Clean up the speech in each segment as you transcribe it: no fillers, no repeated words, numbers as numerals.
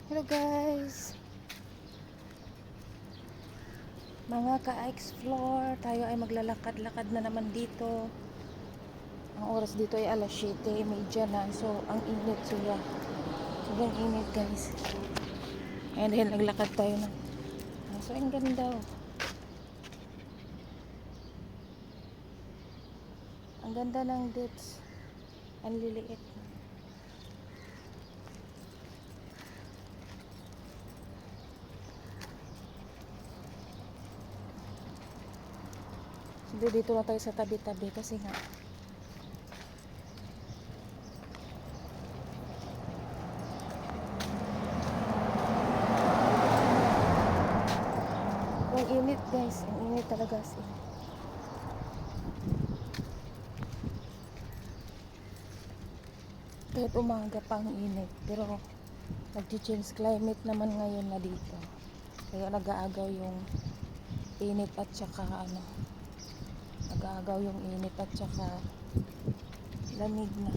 Hello guys, mga ka-explore, tayo ay maglalakad-lakad na naman dito. Ang oras dito ay alas 7:30 na. So, ang init siya. Sobrang init guys. And then, naglakad tayo na. So, ang ganda. Ang ganda ng dates. Ang liliit. So, dito na tayo sa tabi-tabi kasi nga ang init guys. Ang init talaga as in. Kahit umaga pang init, pero nag-change climate naman ngayon na dito, kaya nag-aagaw yung init at saka nag-aagaw yung init at saka lamig na.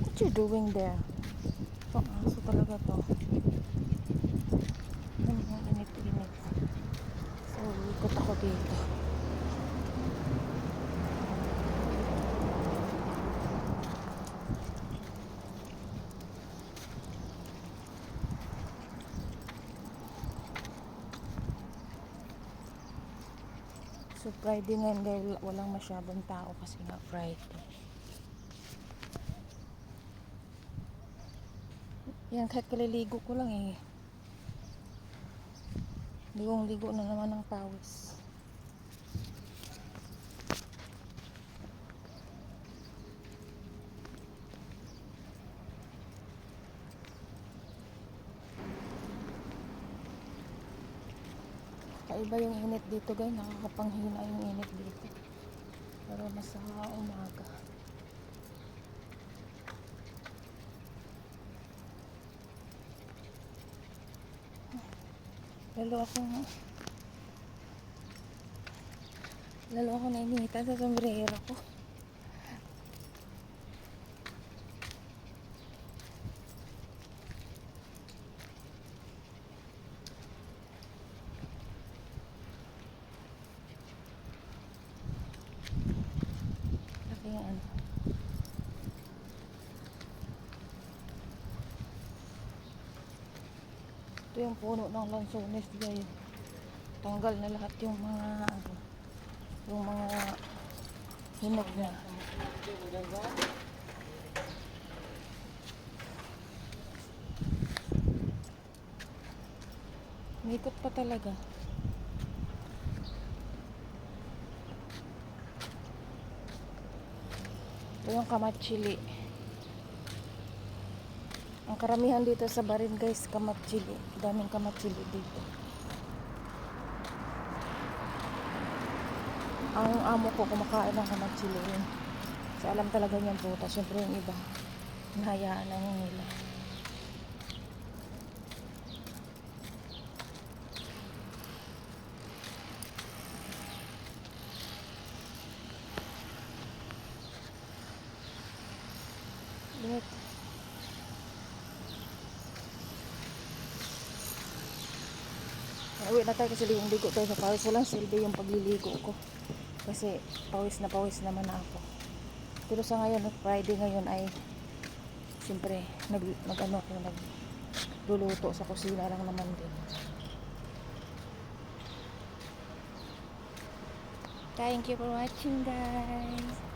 What you doing there? Itong aso talaga to. Ang init-init. So, ikot ako dito. So, Friday ngayon dahil walang masyadong tao kasi nga Friday. Yan, kahit kaliligo ko lang eh. Ligong-ligo na naman ng pawis. Kaiba yung init dito guys, nakakapanghina yung init dito. Pero nasa umaga. Lalo ako nainitan sa sombrero ko. Ayan. Ito yung puno ng lansones guys. Tanggal na lahat yung mga hinog na. Mikot pa talaga. Ito yung kamatsili. Ang karamihan dito sa Barin guys, kamatsili. Daming kamatsili dito. Ang amo ko kumakain ng kamatsili rin. Kasi alam talaga niyang prutas. Siyempre yung iba, hinahayaan lang nila. But, uwi na tayo kasi ligo tayo sa pawis. Walang silbi yung pagliligo ko. Kasi pawis naman na ako. Pero sa ngayon, Friday ngayon ay siyempre nagluluto sa kusina lang naman din. Thank you for watching guys.